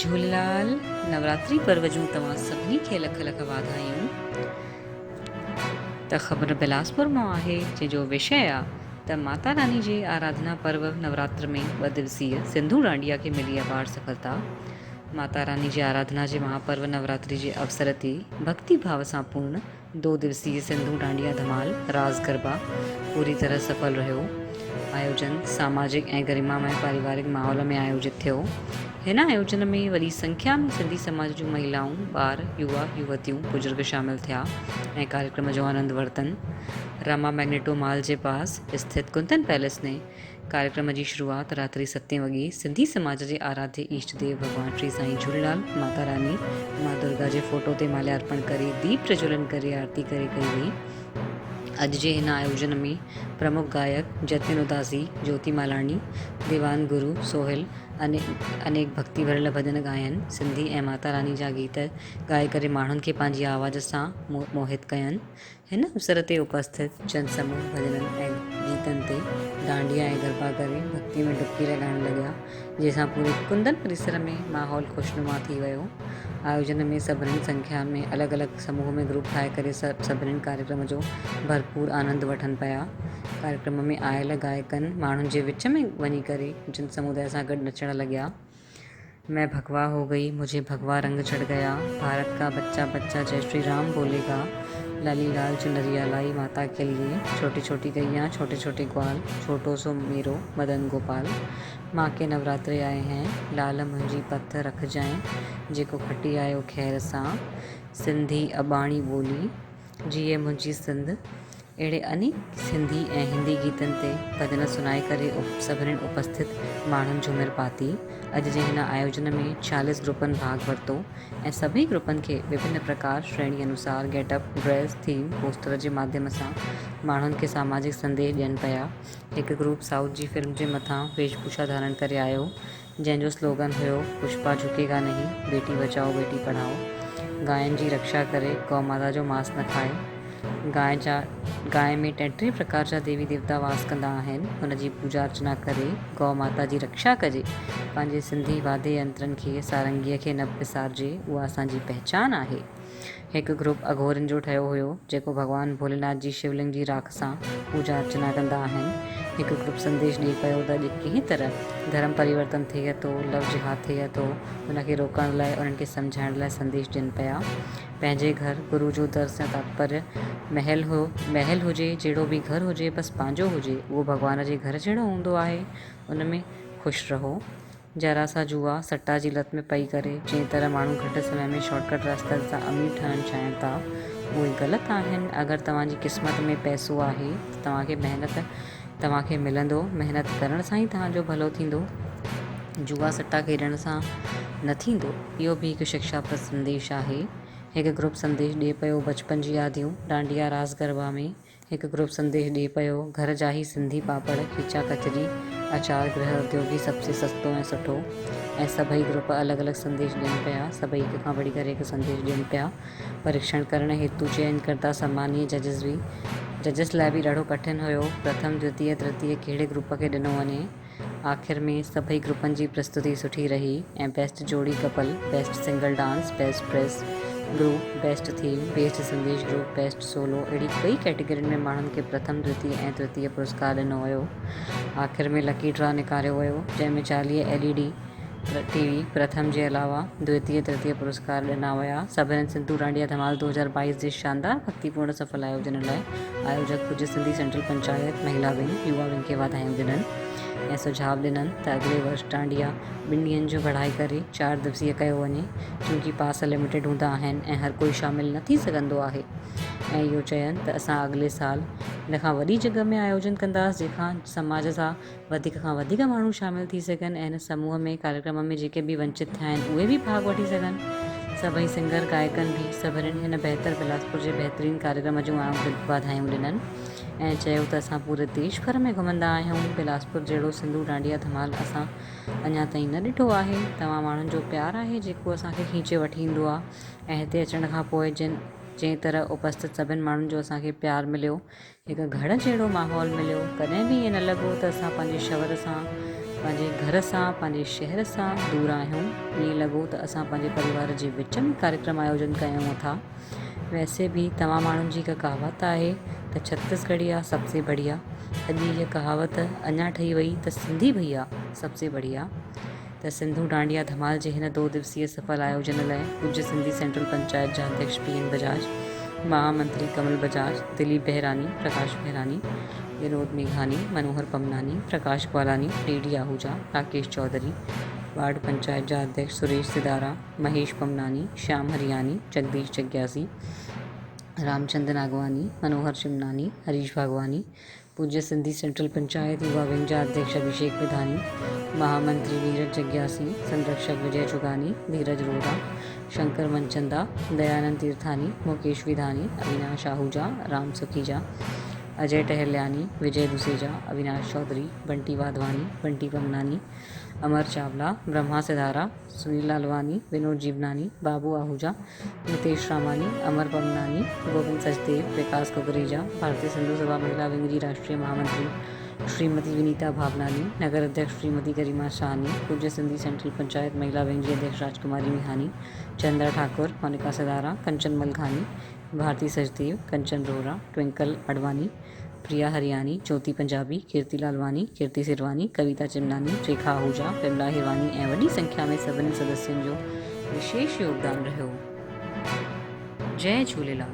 झूलेलाल। नवरात्रि पर्व जूं तव्हां सभिनी खे लख लख वाधायूं। त ख़बर बिलासपुर मां आहे, जंहिंजो विषय आहे त माता रानी जे आराधना पर्व नवरात्र में 2 दिवसीय सिंधू डांडिया खे मिली अपार सफलता। माता रानी जी आराधना जे महापर्व नवरात्रि जे अवसर ते भक्ति भाव सां पूर्ण 2 दिवसीय सिंधू डांडिया धमाल रास गरबा पूरी तरह सफल रहियो। आयोजन सामाजिक ऐं गरिमामय पारिवारिक माहौल में आयोजित थियो। हिन आयोजन में वॾी संख्या में सिंधी समाज जूं महिलाऊं, ॿार, युवा युवतियूं, बुजुर्ग शामिल थिया ऐं कार्यक्रम जो आनंद वरितनि। रमा मैग्नेटो मॉल जे पास स्थित कुंदन पैलेस ने कार्यक्रम जी शुरूआत रात्रि 7 वॻे सिंधी समाज जे आराध्य ईष्ट देव भॻवान श्री साईं झूलेलाल, माता रानी, मां दुर्गा जे फोटो ते माल्यार्पण करे दीप प्रज्वलन करे आरती करे कई वई। अॼु जे हिन आयोजन में प्रमुख गायक जतिन उदासी, ज्योति मालाणी, दीवान गुरु सोहिल अनेक भक्ति भरियल भॼन ॻायनि। सिंधी ऐं माता रानी जा गीत ॻाए करे माण्हुनि खे पंहिंजी आवाज़ सां मोहित कयनि। हिन अवसर ते उपस्थित जन समूह भॼननि ऐं गीतनि ते डांडिया ऐं गरबा करे भक्ति में डुबकी लॻाइण लॻिया, जंहिंसां पूरे कुंदन परिसर में माहौल ख़ुशनुमा थी वियो। आयोजन में सभिनी संख्या में अलॻि अलॻि समूह में ग्रुप ठाहे करे सभिनी कार्यक्रम जो भरपूर आनंद वठनि पिया। कार्यक्रम में आयल गायकनि माण्हुनि जे विच में वञी करे जन समुदाय सां गॾु नचण लॻिया। मैं भगवा हो गई, मुझे भगवा रंग चढ़ गया, भारत का बच्चा बच्चा जय श्री राम बोलेगा, लाली लाल चुनरिया लाई माता के लिए, छोटी छोटी गैया छोटे छोटे ग्वाल, छोटो सो मेरो मदन गोपाल, माँ के नवरात्रे आए हैं, लाल मुंहिंजी पथ रख जाएं, जेको खटी आयो खैर सां, सिंधी अबाणी ॿोली, जीए मुंहिंजी सिंध। अहिड़े अनेक सिंधी ऐं हिंदी गीतनि ते भॼन सुनाए करे सभिनी उपस्थित माण्हुनि झूमिरि पाती। अॼु जे हिन आयोजन में 40 ग्रुपनि भाग वरितो ऐं सभी ग्रुपनि खे विभिन्न प्रकार श्रेणी अनुसार गेटअप, ड्रेस, थीम, पोस्टर जे माध्यम सां माण्हुनि खे सामाजिक संदेश ॾियनि पिया। हिकु ग्रुप साउथ जी फिल्म जे मथां वेशभूषा धारण करे आयो, जंहिंजो स्लोगन हुयो पुष्पा झुकेगा नहीं, बेटी बचाओ बेटी पढ़ाओ, गांयुनि जी रक्षा करे गौ माता जो मांस न खाए। गांइ में 33 प्रकार जा देवी देवता वास कंदा आहिनि, हुनजी पूजा अर्चना करे गौ माता जी रक्षा कजे। पंहिंजे सिंधी वाद्य यंत्रनि खे सारंगीअ खे न विसारिजे, उहा असांजी पहचान आहे। हिकु ग्रुप अघोरनि जो ठहियो हुयो, जेको भॻवान भोलेनाथ जी शिवलिंग जी राख सां पूजा अर्चना कंदा आहिनि। हिकु ग्रुप संदेश ॾेई पियो त अॼु कंहिं तरह धर्म परिवर्तन थिए थो, लव जिहाद थिए थो, हुनखे रोकण लाइ उन्हनि खे सम्झाइण लाइ संदेश ॾियनि पिया। पंहिंजे घर गुरु जो दर्स या तात्पर्य महल हुजे, जहिड़ो बि घर हुजे, बसि पंहिंजो हुजे, उहो भॻवान जे घर जहिड़ो हूंदो आहे, उन में ख़ुशि रहो। जरा सा जुआ सट्टा जी लत में पई करे जंहिं तरह माण्हू घटि समय में शॉर्टकट रास्तनि सां अमीर ठहणु चाहिनि था, उहे ग़लति आहिनि। अगरि तव्हांजी क़िस्मत में पैसो आहे त तव्हांखे मिलंदो, महिनत करण सां ई तव्हांजो भलो थींदो, जुआ सट्टा खेॾण सां न थींदो। इहो बि हिकु शिक्षाप्रद संदेश आहे। हिकु ग्रुप संदेश ॾिए पियो बचपन जी यादियूं डांडिया रास गरबा में। हिकु ग्रुप संदेश ॾिए पियो घर जा ई सिंधी पापड़, खीचा कचरी, अचार गृह उद्योगी सबसे सस्तो ऐं सुठो। ऐं सभई ग्रुप अलॻि अलॻि संदेश ॾियनि पिया, सभई हिक खां बढ़ी करे हिकु संदेश ॾियनि पिया। परीक्षण करण हेतु चयन करता सम्मानीय जजिस लाइ बि ॾाढो कठिन हुयो, प्रथम द्वितीय तृतीय कहिड़े ग्रुप खे ॾिनो वञे। आख़िर में सभई ग्रुपनि जी प्रस्तुति सुठी रही ऐं बेस्ट जोड़ी couple, best single dance, best dress group, best theme, best संदेश ग्रुप, बेस्ट सोलो, अहिड़ी कई कैटेगरियुनि में माण्हुनि खे प्रथम द्वितीय ऐं तृतीय पुरस्कार ॾिनो वियो। आख़िर में लकी ड्रा निकारियो वियो, जंहिंमें 40 LED TV प्रथम जे अलावा द्वितीय तृतीय पुरस्कार ॾिना विया। सभिनी सिंधू डांडिया धमाल 2022 जे शानदार भक्तिपूर्ण सफल आयोजन लाइ आयोजक पूज्य सिंधी सेंट्रल पंचायत महिला विंग, युवा विंग खे वाधायूं ॾिननि ऐं सुझाव ॾिननि त अॻिले वर्ष डांडिया 2 ॾींहंनि जो बढ़ाए करे 4 दिवसीय कयो वञे, छोकी पास लिमिटेड हूंदा आहिनि ऐं हर कोई शामिल न थी सघंदो आहे। ऐं इहो चयनि त असां अॻिले साल इन खां वॾी जॻह में आयोजन कंदासीं, जंहिंखां समाज सां वधीक खां वधीक माण्हू शामिल थी सघनि ऐं हिन समूह में कार्यक्रम में जेके बि वंचित थिया आहिनि उहे बि भाग वठी सघनि। सभई सिंगर गायकनि बि सभिनी हिन बहितर बिलासपुर जे बहितरीनु कार्यक्रम जूं वाधायूं ॾिननि ऐं चयो त असां पूरे देश भर में घुमंदा आहियूं, बिलासपुर जहिड़ो सिंधू डांडिया धमाल असां अञा ताईं न ॾिठो आहे। तव्हां माण्हुनि जो प्यारु आहे जेको असांखे खींचे वठी ईंदो आहे ऐं हिते अचण खां पोइ जंहिं तरह उपस्थित सभिनि माण्हुनि जो असांखे प्यारु मिलियो, हिकु घर जहिड़ो माहौल मिलियो, कॾहिं बि ईअं न लॻो त असां पंहिंजे शवर सां पंहिंजे घर सां पंहिंजे शहर सां दूरि आहियूं। ईअं लॻो त असां पंहिंजे परिवार जे विच में कार्यक्रम आयोजन कयूं था। वैसे बि तमामु माण्हुनि जी हिकु कहावत आहे त छत्तीसगढ़िया सबसे बढ़िया। अॼु इहा कहावत अञा ठही वई त सिंधी भैया सबसे बढ़िया। त सिंधू डांडिया धमाल जे हिन 2 दिवसीय सफल आयोजन लाइ पूज्य सिंधी सेंट्रल पंचायत जा अध्यक्ष PN बजाज, महामंत्री कमल बजाज, दिलीप बहरानी, प्रकाश बहरानी, विनोद मेघानी, मनोहर पमनानी, प्रकाश ग्वालानी, रेडी आहूजा, राकेश चौधरी, वार्ड पंचायत जा अध्यक्ष सुरेश सिदारा, महेश पमनानी, श्याम हरियानी, जगदीश जग्यासी, रामचंद्र नागवानी, मनोहर शिमनानी, हरीश भागवानी, पूज्य सिंधी सेंट्रल पंचायत युवा विंग जा अध्यक्ष अभिषेक विधानी, महामंत्री नीरज जग्यासी, संरक्षक विजय चुगानी, धीरज रोहरा, शंकर मनचंदा, दयानंद तीर्थानी, मुकेश विधानी, अविनाश आहूजा, राम सुखीजा, अजय टहल्यानी, विजय दुसेजा, अविनाश चौधरी, बंटी वाधवानी, बंटी पमनानी, अमर चावला, ब्रह्मा सिधारा, सुनील लालवानी, विनोद जीवनानी, बाबू आहूजा, नितेश रामानी, अमर पमनानी, गोविंद सचदेव, विकास कुकरेजा, भारतीय सिंधु सभा महिला विंग जी राष्ट्रीय महामंत्री श्रीमती विनीता भावनानी, नगर अध्यक्ष श्रीमती गरिमा शाहनी, पूज्य सिंधी सेंट्रल पंचायत महिला विंग जी अध्यक्ष राजकुमारी मिहानी, चंद्रा ठाकुर, मोनिका सदारा, कंचन मलघानी, भारती सचदेव, कंचन रोहरा, ट्विंकल अडवानी, प्रिया हरियानी, ज्योति पंजाबी, कीर्ति लालवानी, कीर्ति सिरवानी, कविता चिमनानी, रेखा आहूजा, विमला हिरवानी ऐं वॾी संख्या में सभिनी सदस्यनि जो विशेष योगदान रहियो। जय झूलेलाल।